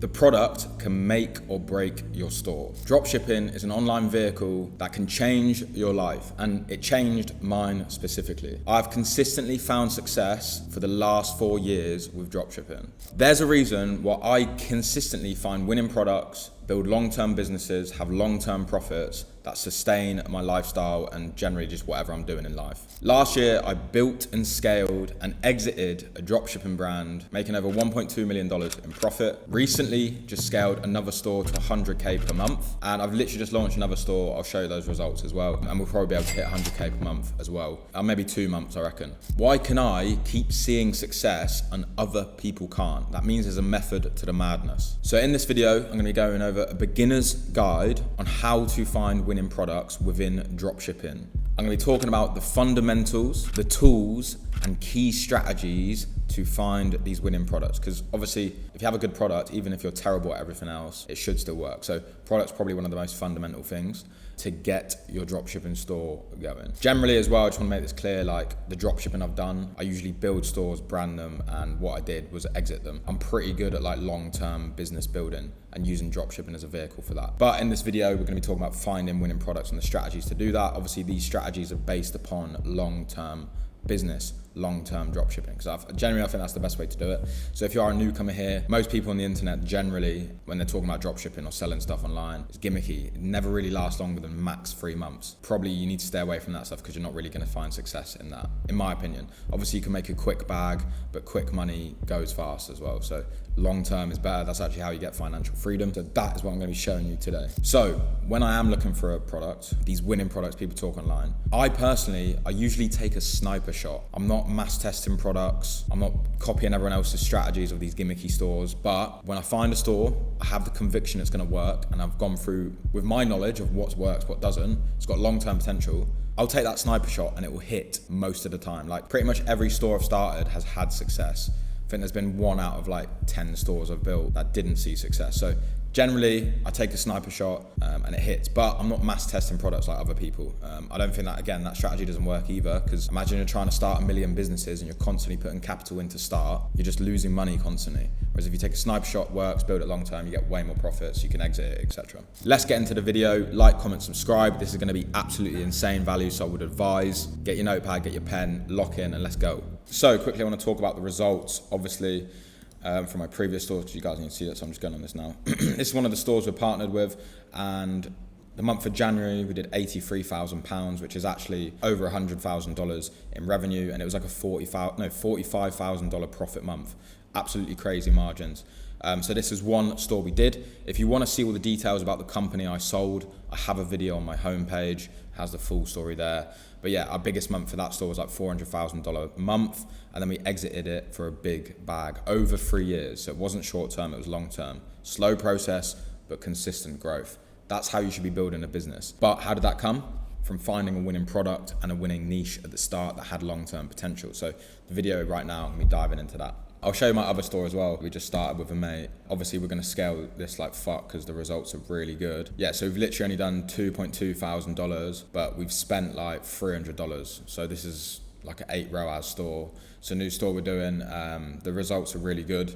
The product can make or break your store. Dropshipping is an online vehicle that can change your life, and it changed mine specifically. I've consistently found success for the last 4 years with dropshipping. There's a reason why I consistently find winning products, build long-term businesses, have long-term profits that sustain my lifestyle and generally just whatever I'm doing in life. Last year, I built and scaled and exited a dropshipping brand, making over $1.2 million in profit. Recently, just scaled another store to 100K per month. And I've literally just launched another store. I'll show you those results as well. And we'll probably be able to hit 100K per month as well. Maybe 2 months, I reckon. Why can I keep seeing success and other people can't? That means there's a method to the madness. So in this video, I'm gonna be going over a beginner's guide on how to find winning products within dropshipping. I'm going to be talking about the fundamentals, the tools, and key strategies to find these winning products. Because obviously, if you have a good product, even if you're terrible at everything else, it should still work. So product's probably one of the most fundamental things to get your dropshipping store going. Generally as well, I just want to make this clear, like the dropshipping I've done, I usually build stores, brand them, and what I did was exit them. I'm pretty good at like long-term business building and using dropshipping as a vehicle for that. But in this video, we're going to be talking about finding winning products and the strategies to do that. Obviously, these strategies are based upon long-term business, long-term dropshipping, because generally I think that's the best way to do it. So if you are a newcomer here, most people on the internet generally, when they're talking about dropshipping or selling stuff online, it's gimmicky. It never really lasts longer than max 3 months. Probably you need to stay away from that stuff because you're not really going to find success in that, in my opinion. Obviously you can make a quick bag, but quick money goes fast as well. So long-term is better. That's actually how you get financial freedom. So that is what I'm going to be showing you today. So when I am looking for a product, these winning products people talk online, I usually take a sniper shot. I'm not mass testing products. I'm not copying everyone else's strategies of these gimmicky stores. But when I find a store, I have the conviction it's going to work, and I've gone through with my knowledge of what works, what doesn't. It's got long-term potential. I'll take that sniper shot and it will hit most of the time. Like pretty much every store I've started has had success. I think there's been 1 out of like 10 stores I've built that didn't see success. So generally, I take a sniper shot and it hits, but I'm not mass testing products like other people. I don't think that strategy doesn't work either, because imagine you're trying to start 1 million businesses and you're constantly putting capital in to start, you're just losing money constantly. Whereas if you take a sniper shot, works, build it long term, you get way more profits, you can exit it, etc. Let's get into the video. Like, comment, subscribe. This is going to be absolutely insane value, so I would advise get your notepad, get your pen, lock in, and let's go. So quickly, I want to talk about the results, obviously, from my previous stores, because you guys need to see that, so I'm just going on this now. This is one of the stores we're partnered with, and the month of January, we did £83,000, which is actually over $100,000 in revenue, and it was like a $45,000 profit month. Absolutely crazy margins. So this is one store we did. If you want to see all the details about the company I sold, I have a video on my homepage, has the full story there. But yeah, our biggest month for that store was like $400,000 a month, and then we exited it for a big bag over 3 years. So it wasn't short term, it was long term. Slow process, but consistent growth. That's how you should be building a business. But how did that come? From finding a winning product and a winning niche at the start that had long-term potential. So the video right now, I'm gonna be diving into that. I'll show you my other store as well. We just started with a mate. Obviously, we're going to scale this like fuck because the results are really good. Yeah, so we've literally only done $2.2 thousand, but we've spent like $300. So this is like an 8 ROAS store. It's a new store we're doing. The results are really good.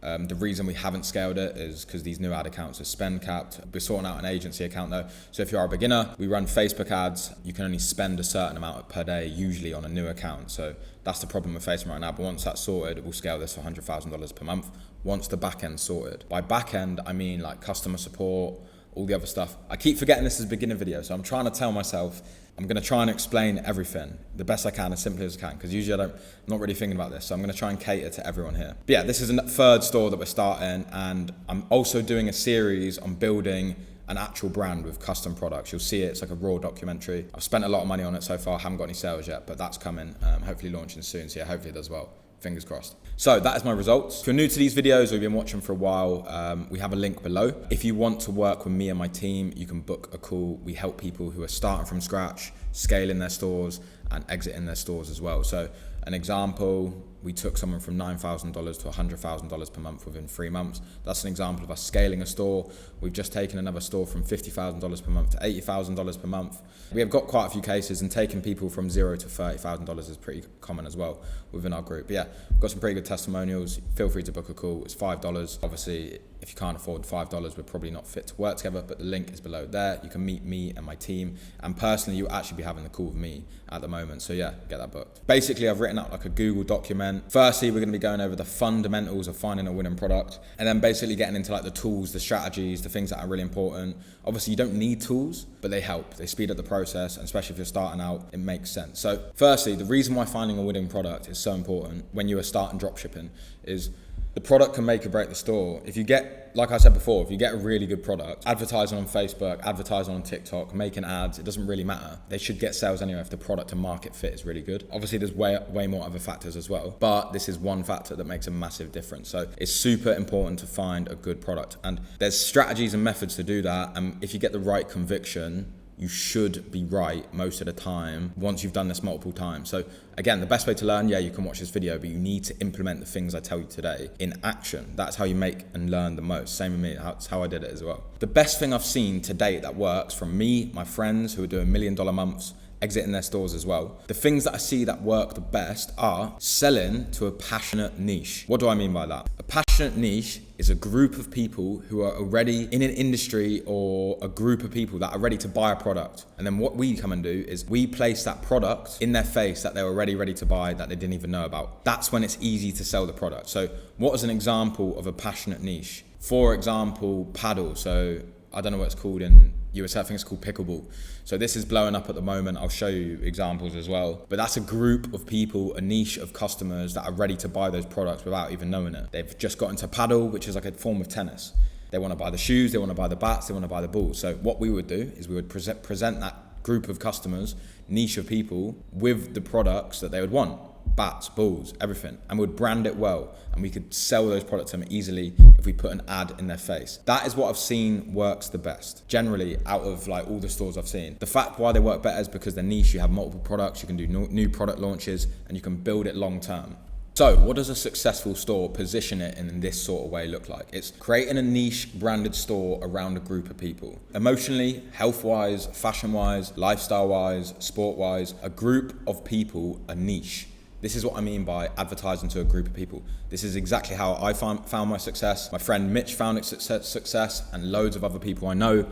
The reason we haven't scaled it is because these new ad accounts are spend capped. We're sorting out an agency account though. So if you are a beginner, we run Facebook ads. You can only spend a certain amount per day, usually on a new account. So that's the problem we're facing right now. But once that's sorted, we'll scale this to $100,000 per month. Once the back end's sorted. By back end, I mean like customer support, all the other stuff. I keep forgetting this is a beginner video. So I'm trying to tell myself, I'm going to try and explain everything the best I can, as simply as I can, because usually I'm not really thinking about this. So I'm going to try and cater to everyone here. But yeah, this is a 3rd store that we're starting, and I'm also doing a series on building an actual brand with custom products. You'll see it, it's like a raw documentary. I've spent a lot of money on it so far, haven't got any sales yet, but that's coming, hopefully launching soon. So yeah, hopefully it does well. Fingers crossed. So that is my results. If you're new to these videos or you've been watching for a while, we have a link below. If you want to work with me and my team, you can book a call. We help people who are starting from scratch, scaling their stores and exiting their stores as well. So an example, we took someone from $9,000 to $100,000 per month within 3 months. That's an example of us scaling a store. We've just taken another store from $50,000 per month to $80,000 per month. We have got quite a few cases, and taking people from $0 to $30,000 is pretty common as well within our group. But yeah, we've got some pretty good testimonials. Feel free to book a call. It's $5. Obviously, if you can't afford $5, we're probably not fit to work together, but the link is below there. You can meet me and my team, and personally, you'll actually be having the call with me at the moment. So yeah, get that booked. Basically, I've written out like a Google document. Firstly, we're going to be going over the fundamentals of finding a winning product, and then basically getting into like the tools, the strategies, the things that are really important. Obviously, you don't need tools, but they help. They speed up the process, and especially if you're starting out, it makes sense. So firstly, the reason why finding a winning product is so important when you are starting dropshipping is the product can make or break the store. If you get, like I said before, if you get a really good product, advertising on Facebook, advertising on TikTok, making ads, it doesn't really matter. They should get sales anyway if the product and market fit is really good. Obviously, there's way more other factors as well, but this is one factor that makes a massive difference. So it's super important to find a good product, and there's strategies and methods to do that. And if you get the right conviction, you should be right most of the time once you've done this multiple times. So again, the best way to learn, yeah, you can watch this video, but you need to implement the things I tell you today in action. That's how you make and learn the most. Same with me, that's how I did it as well. The best thing I've seen to date that works from me, my friends who are doing $1 million months, exiting their stores as well. The things that I see that work the best are selling to a passionate niche. What do I mean by that? A passionate niche is a group of people who are already in an industry, or a group of people that are ready to buy a product. And then what we come and do is we place that product in their face that they're already ready to buy, that they didn't even know about. That's when it's easy to sell the product. So what is an example of a passionate niche? For example, paddle. So I don't know what it's called in USA, I think it's called pickleball. So this is blowing up at the moment. I'll show you examples as well. But that's a group of people, a niche of customers that are ready to buy those products without even knowing it. They've just got into paddle, which is like a form of tennis. They want to buy the shoes, they want to buy the bats, they want to buy the balls. So what we would do is we would present that group of customers, niche of people, with the products that they would want. Bats, balls, everything, and we'd brand it well, and we could sell those products to them easily if we put an ad in their face. That is what I've seen works the best, generally, out of like all the stores I've seen. The fact why they work better is because they're niche. You have multiple products, you can do new product launches, and you can build it long term. So what does a successful store position it in this sort of way look like? It's creating a niche branded store around a group of people. Emotionally, health-wise, fashion-wise, lifestyle-wise, sport-wise, a group of people, a niche. This is what I mean by advertising to a group of people. This is exactly how I found my success. My friend Mitch found success, and loads of other people I know.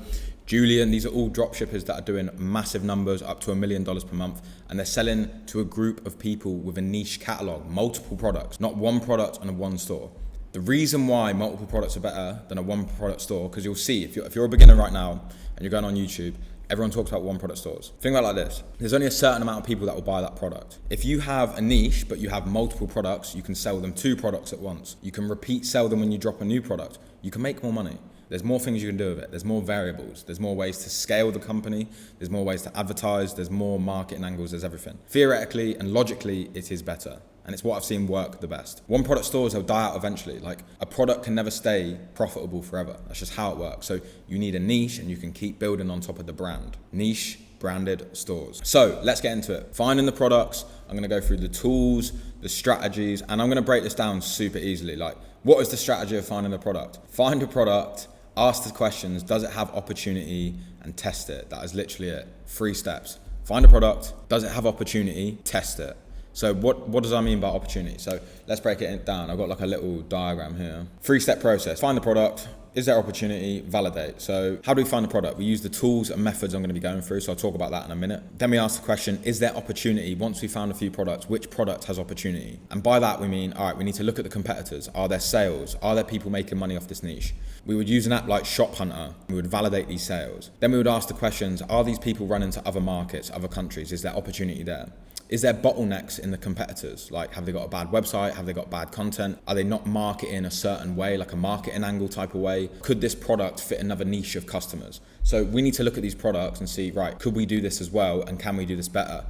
Julian, these are all dropshippers that are doing massive numbers, up to $1 million per month, and they're selling to a group of people with a niche catalog, multiple products, not one product on a one store. The reason why multiple products are better than a one product store, because you'll see, if you're a beginner right now and you're going on YouTube, everyone talks about one product stores. Think about it like this. There's only a certain amount of people that will buy that product. If you have a niche, but you have multiple products, you can sell them 2 products at once. You can repeat sell them when you drop a new product. You can make more money. There's more things you can do with it. There's more variables. There's more ways to scale the company. There's more ways to advertise. There's more marketing angles. There's everything. Theoretically and logically, it is better. And it's what I've seen work the best. One product stores, they'll die out eventually. Like, a product can never stay profitable forever. That's just how it works. So you need a niche, and you can keep building on top of the brand. Niche, branded stores. So let's get into it. Finding the products. I'm gonna go through the tools, the strategies, and I'm gonna break this down super easily. Like, what is the strategy of finding a product? Find a product, ask the questions, does it have opportunity, and test it. That is literally it. 3 steps. Find a product, does it have opportunity, test it. So what does I mean by opportunity? So let's break it down. I've got like a little diagram here. 3-step process. Find the product. Is there opportunity? Validate. So how do we find the product? We use the tools and methods I'm going to be going through. So I'll talk about that in a minute. Then we ask the question, is there opportunity? Once we found a few products, which product has opportunity? And by that we mean, all right, we need to look at the competitors. Are there sales? Are there people making money off this niche? We would use an app like Shop Hunter. We would validate these sales. Then we would ask the questions, are these people running to other markets, other countries? Is there opportunity there? Is there bottlenecks in the competitors? Like, have they got a bad website? Have they got bad content? Are they not marketing a certain way, like a marketing angle type of way? Could this product fit another niche of customers? So we need to look at these products and see, right, could we do this as well? And can we do this better?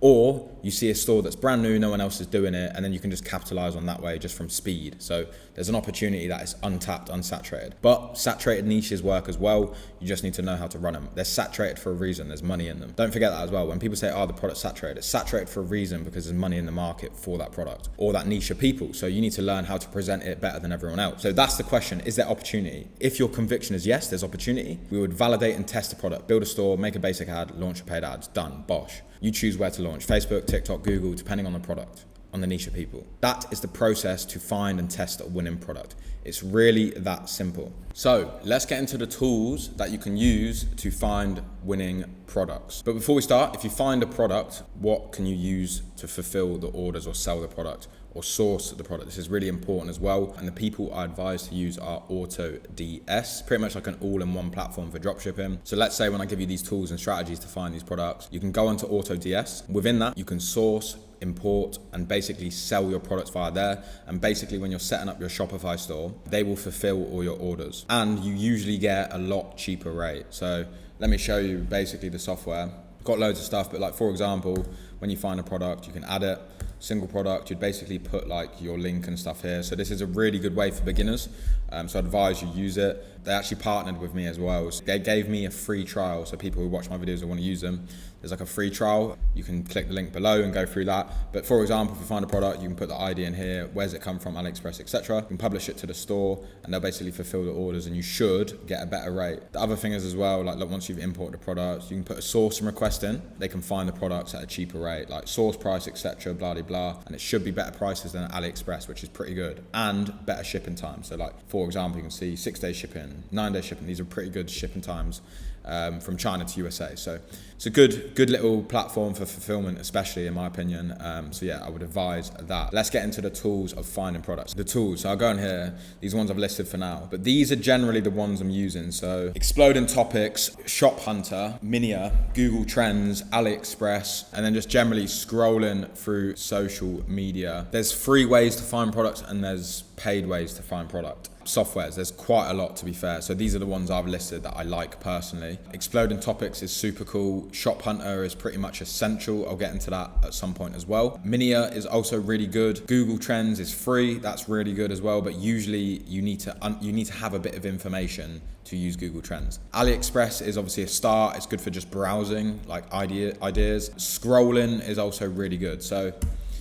Or you see a store that's brand new, no one else is doing it, and then you can just capitalize on that way just from speed. So there's an opportunity that is untapped, unsaturated. But saturated niches work as well. You just need to know how to run them. They're saturated for a reason. There's money in them. Don't forget that as well. When people say, oh, the product's saturated, it's saturated for a reason because there's money in the market for that product or that niche of people. So you need to learn how to present it better than everyone else. So that's the question. Is there opportunity? If your conviction is yes, there's opportunity, we would validate and test the product, build a store, make a basic ad, launch a paid ads, done, bosh. You choose where to launch, Facebook, TikTok, Google, depending on the product, on the niche of people. That is the process to find and test a winning product. It's really that simple. So let's get into the tools that you can use to find winning products. But before we start, if you find a product, what can you use to fulfill the orders or sell the product or source the product? This is really important as well. And the people I advise to use are AutoDS, pretty much like an all-in-one platform for dropshipping. So let's say when I give you these tools and strategies to find these products, you can go onto AutoDS. Within that, you can source, import, and basically sell your products via there. And basically when you're setting up your Shopify store, they will fulfill all your orders. And you usually get a lot cheaper rate. So let me show you basically the software. Got loads of stuff, but like for example, when you find a product, you can add it, single product, you'd basically put like your link and stuff here. So this is a really good way for beginners. So I advise you use it. They actually partnered with me as well. So they gave me a free trial. So people who watch my videos and want to use them, there's like a free trial. You can click the link below and go through that. But for example, if you find a product, you can put the ID in here, where's it come from, AliExpress, etc. You can publish it to the store and they'll basically fulfill the orders and you should get a better rate. The other thing is as well, like look, once you've imported the product, you can put a sourcing request in. They can find the products at a cheaper rate, like source price, etc, blah, blah, blah. And it should be better prices than AliExpress, which is pretty good, and better shipping time. So like, for example, you can see 6-day shipping, 9-day shipping. These are pretty good shipping times from China to USA. So it's a good little platform for fulfillment, especially in my opinion. So yeah, I would advise that. Let's get into the tools of finding products. The tools, so I'll go in here, these ones I've listed for now, but these are generally the ones I'm using. So Exploding Topics, Shop Hunter, Minia, Google Trends, AliExpress, and then just generally scrolling through social media. There's free ways to find products and there's paid ways to find product. Softwares, there's quite a lot to be fair. So these are the ones I've listed that I like personally. Exploding Topics is super cool. Shop Hunter is pretty much essential. I'll get into that at some point as well. Minia is also really good. Google Trends is free. That's really good as well. But usually you need to have a bit of information to use Google Trends. AliExpress is obviously a start. It's good for just browsing, like ideas. Scrolling is also really good. So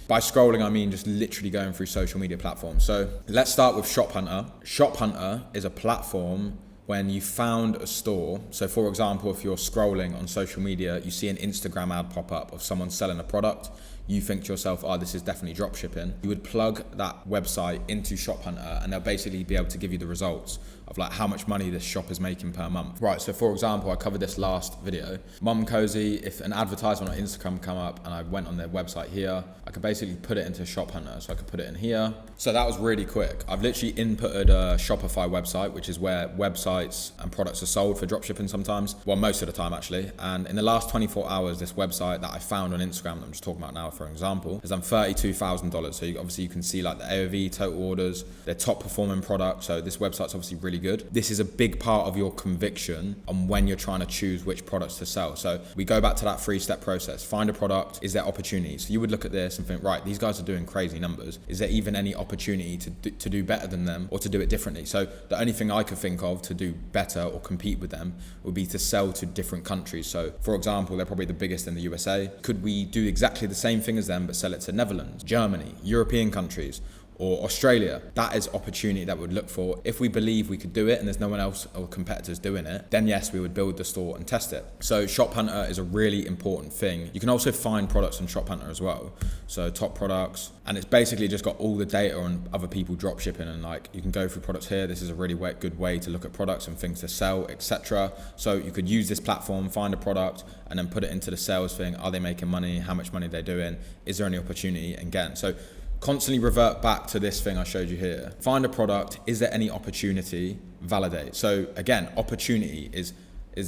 by scrolling, I mean just literally going through social media platforms. So let's start with Shop Hunter. Shop Hunter is a platform when you found a store. So for example, if you're scrolling on social media, you see an Instagram ad pop up of someone selling a product. You think to yourself, oh, this is definitely dropshipping. You would plug that website into Shop Hunter and they'll basically be able to give you the results of like how much money this shop is making per month. Right, so for example, I covered this last video. Mum Cozy, if an advertisement on Instagram come up and I went on their website here, I could basically put it into Shop Hunter. So I could put it in here. So that was really quick. I've literally inputted a Shopify website, which is where websites and products are sold for dropshipping sometimes. Well, most of the time actually. And in the last 24 hours, this website that I found on Instagram that I'm just talking about now, for example, has done $32,000. So obviously you can see like the AOV, total orders, their top performing product. So this website's obviously really good. This is a big part of your conviction on when you're trying to choose which products to sell. So we go back to that 3-step process. Find a product. Is there opportunity? So you would look at this and think, right, these guys are doing crazy numbers. Is there even any opportunity to do better than them or to do it differently? So the only thing I could think of to do better or compete with them would be to sell to different countries. So for example, they're probably the biggest in the USA. Could we do exactly the same thing as them but sell it to Netherlands, Germany, European countries, or Australia? That is opportunity that we'd look for. If we believe we could do it and there's no one else or competitors doing it, then yes, we would build the store and test it. So Shop Hunter is a really important thing. You can also find products on Shop Hunter as well. So top products, and it's basically just got all the data on other people drop shipping, and like you can go through products here. This is a really good way to look at products and things to sell, etc. So you could use this platform, find a product, and then put it into the sales thing. Are they making money? How much money are they doing? Is there any opportunity? Again, so constantly revert back to this thing I showed you here. Find a product. Is there any opportunity? Validate. So again, opportunity is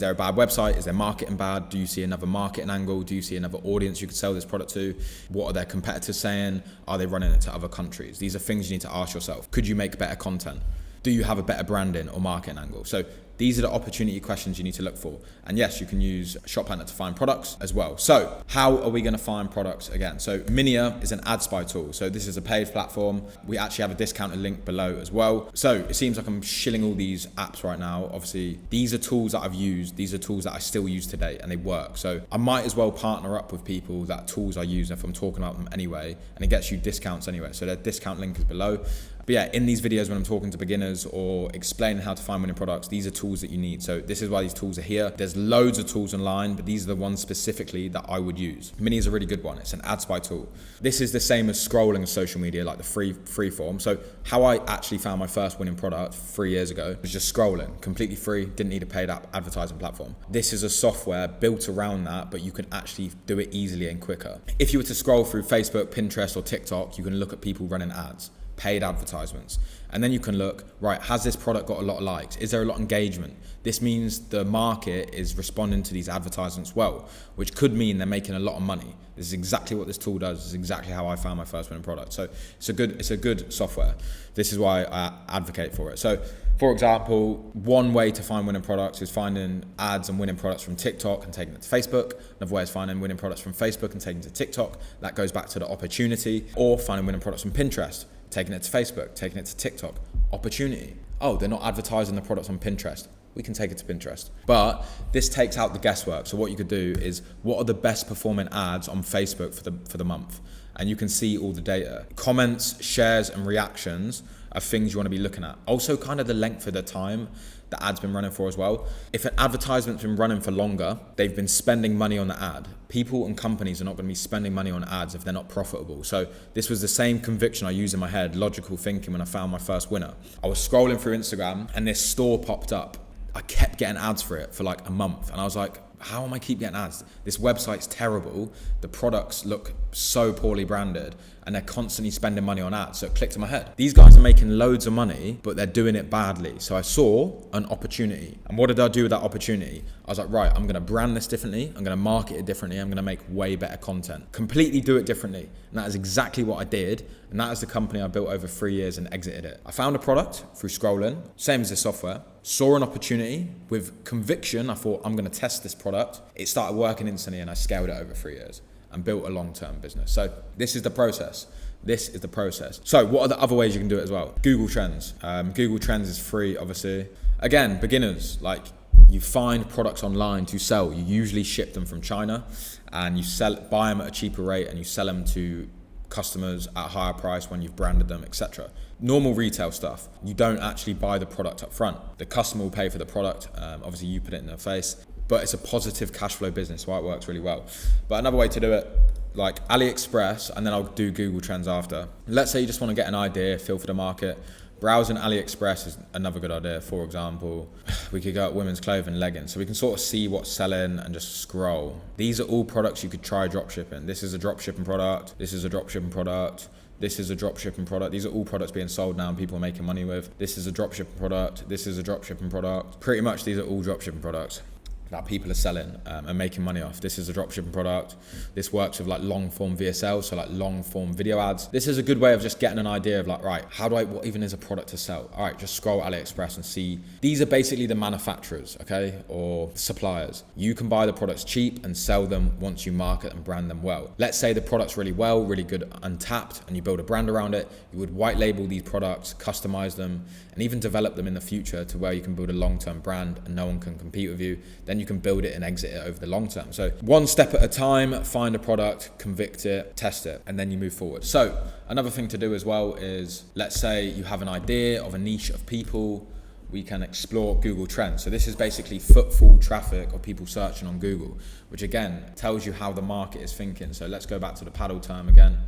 there a bad website? Is there marketing bad? Do you see another marketing angle? Do you see another audience you could sell this product to? What are their competitors saying? Are they running it to other countries? These are things you need to ask yourself. Could you make better content? Do you have a better branding or marketing angle? So these are the opportunity questions you need to look for. And yes, you can use Shop Hunter to find products as well. So how are we going to find products again? So Minia is an ad spy tool. So this is a paid platform. We actually have a discounted link below as well. So it seems like I'm shilling all these apps right now. Obviously, these are tools that I've used. These are tools that I still use today and they work. So I might as well partner up with people that tools I use if I'm talking about them anyway, and it gets you discounts anyway. So their discount link is below. But yeah, in these videos when I'm talking to beginners or explaining how to find winning products, these are tools that you need. So this is why these tools are here. There's loads of tools online, but these are the ones specifically that I would use. Mini is a really good one. It's an ad spy tool. This is the same as scrolling on social media, like the free form. So how I actually found my first winning product 3 years ago was just scrolling, completely free, didn't need a paid advertising platform. This is a software built around that, but you can actually do it easily and quicker. If you were to scroll through Facebook, Pinterest, or TikTok, you can look at people running ads, paid advertisements. And then you can look, right, has this product got a lot of likes? Is there a lot of engagement? This means the market is responding to these advertisements well, which could mean they're making a lot of money. This is exactly what this tool does. This is exactly how I found my first winning product. So it's a good software. This is why I advocate for it. So for example, one way to find winning products is finding ads and winning products from TikTok and taking it to Facebook. Another way is finding winning products from Facebook and taking it to TikTok. That goes back to the opportunity. Or finding winning products from Pinterest, taking it to Facebook, taking it to TikTok. Opportunity. Oh, they're not advertising the products on Pinterest. We can take it to Pinterest. But this takes out the guesswork. So what you could do is, what are the best performing ads on Facebook for the month? And you can see all the data. Comments, shares, and reactions are things you want to be looking at. Also kind of the length of the time the ad's been running for as well. If an advertisement's been running for longer, they've been spending money on the ad. People and companies are not going to be spending money on ads if they're not profitable. So this was the same conviction I used in my head, logical thinking, when I found my first winner. I was scrolling through Instagram and this store popped up. I kept getting ads for it for like a month. And I was like, how am I keep getting ads? This website's terrible. The products look so poorly branded and they're constantly spending money on ads. So it clicked in my head. These guys are making loads of money, but they're doing it badly. So I saw an opportunity. And what did I do with that opportunity? I was like, right, I'm gonna brand this differently. I'm gonna market it differently. I'm gonna make way better content. Completely do it differently. And that is exactly what I did. And that is the company I built over 3 years and exited it. I found a product through scrolling, same as this software. Saw an opportunity with conviction. I thought, I'm gonna test this product. It started working instantly and I scaled it over 3 years and built a long-term business. So this is the process. This is the process. So what are the other ways you can do it as well? Google Trends. Google Trends is free, obviously. Again, beginners, like you find products online to sell. You usually ship them from China and you buy them at a cheaper rate and you sell them to customers at a higher price when you've branded them, etc. Normal retail stuff, you don't actually buy the product up front. The customer will pay for the product. Obviously you put it in their face, but it's a positive cash flow business, why it works really well. But another way to do it, like AliExpress, and then I'll do Google Trends after. Let's say you just want to get an idea, feel for the market. Browsing AliExpress is another good idea. For example, we could go at women's clothing, leggings. So we can sort of see what's selling and just scroll. These are all products you could try dropshipping. This is a dropshipping product. This is a dropshipping product. This is a dropshipping product. These are all products being sold now and people are making money with. This is a dropshipping product. This is a dropshipping product. Pretty much these are all dropshipping products that people are selling and making money off. This is a dropshipping product. This works with like long form VSL, so like long form video ads. This is a good way of just getting an idea of like, right, what even is a product to sell? All right, just scroll AliExpress and see. These are basically the manufacturers, okay, or suppliers. You can buy the products cheap and sell them once you market and brand them well. Let's say the product's really good, untapped, and you build a brand around it. You would white label these products, customize them, and even develop them in the future to where you can build a long-term brand and no one can compete with you. Then you can build it and exit it over the long term. So one step at a time, find a product, convict it, test it, and then you move forward. So another thing to do as well is, let's say you have an idea of a niche of people, we can explore Google Trends. So this is basically footfall traffic or people searching on Google, which again tells you how the market is thinking. So let's go back to the paddle term again.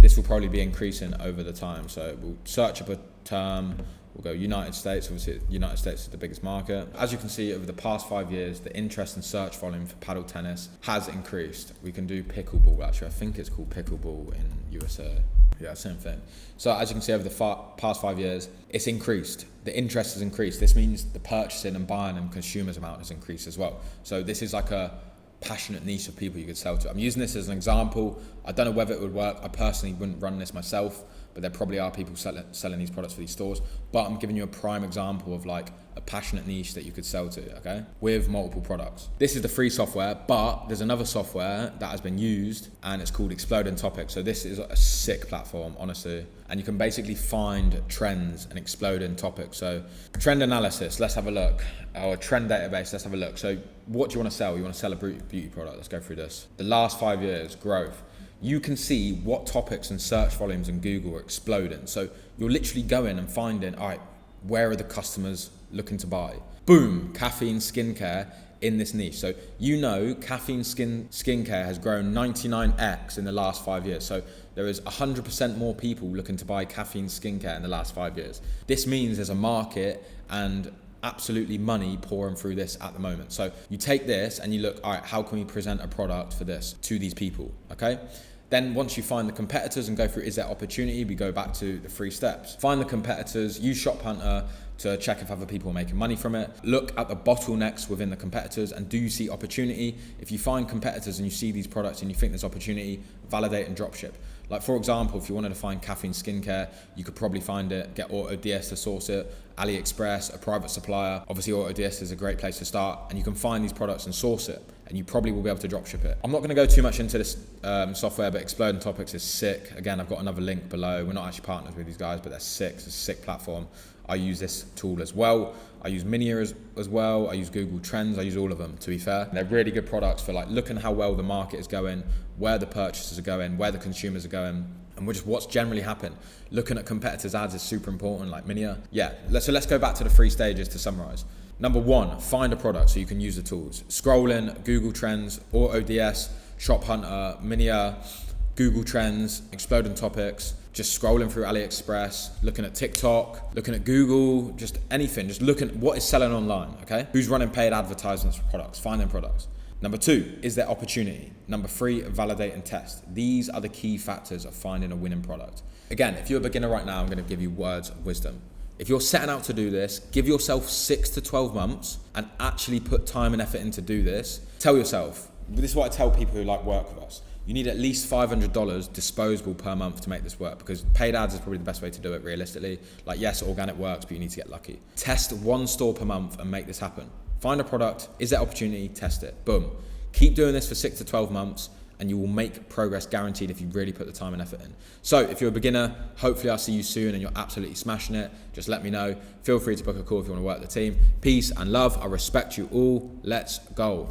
This will probably be increasing over the time. So we'll search up a term, we'll go United States. Obviously United States is the biggest market. As you can see, over the past 5 years, the interest and search volume for paddle tennis has increased. We can do pickleball, actually. I think it's called pickleball in USA. Yeah, same thing. So as you can see, over the past 5 years, it's increased. The interest has increased. This means the purchasing and buying and consumers amount has increased as well. So this is like a passionate niche of people you could sell to. I'm using this as an example. I don't know whether it would work. I personally wouldn't run this myself, but there probably are people selling these products for these stores. But I'm giving you a prime example of like a passionate niche that you could sell to, okay, with multiple products. This is the free software, but there's another software that has been used and it's called Exploding Topics. So this is a sick platform, honestly. And you can basically find trends and exploding topics. So trend analysis, let's have a look. Or trend database, let's have a look. So what do you want to sell? You want to sell a beauty product. Let's go through this. The last 5 years, growth. You can see what topics and search volumes in Google are exploding. So you're literally going and finding, all right, where are the customers looking to buy? Boom, caffeine skincare in this niche. So you know caffeine skincare has grown 99x in the last 5 years. So there is 100% more people looking to buy caffeine skincare in the last 5 years. This means there's a market and absolutely money pouring through this at the moment. So you take this and you look, all right, how can we present a product for this to these people, okay? Then once you find the competitors and go through, is there opportunity? We go back to the 3 steps. Find the competitors, use Shop Hunter to check if other people are making money from it. Look at the bottlenecks within the competitors and do you see opportunity? If you find competitors and you see these products and you think there's opportunity, validate and dropship. Like for example, if you wanted to find caffeine skincare, you could probably find it, get AutoDS to source it, AliExpress, a private supplier. Obviously AutoDS is a great place to start and you can find these products and source it and you probably will be able to dropship it. I'm not gonna go too much into this software, but Exploding Topics is sick. Again, I've got another link below. We're not actually partners with these guys, but they're sick. It's a sick platform. I use this tool as well. I use Minia as well. I use Google Trends. I use all of them, to be fair. They're really good products for like looking how well the market is going, where the purchasers are going, where the consumers are going, and what's generally happened. Looking at competitors' ads is super important, like Minia. Yeah, so let's go back to the 3 stages to summarize. Number 1, find a product so you can use the tools. Scrolling, Google Trends, AutoDS, Shop Hunter, Minia, Google Trends, Exploding Topics, just scrolling through AliExpress, looking at TikTok, looking at Google, just anything, just looking at what is selling online, okay? Who's running paid advertisements for products, find them products. Number 2, is there opportunity? Number 3, validate and test. These are the key factors of finding a winning product. Again, if you're a beginner right now, I'm gonna give you words of wisdom. If you're setting out to do this, give yourself 6 to 12 months and actually put time and effort in to do this. Tell yourself, this is what I tell people who like work with us. You need at least $500 disposable per month to make this work because paid ads is probably the best way to do it realistically. Like yes, organic works, but you need to get lucky. Test 1 store per month and make this happen. Find a product, is there opportunity, test it, boom. Keep doing this for 6 to 12 months and you will make progress guaranteed if you really put the time and effort in. So if you're a beginner, hopefully I'll see you soon and you're absolutely smashing it. Just let me know. Feel free to book a call if you want to work with the team. Peace and love. I respect you all. Let's go.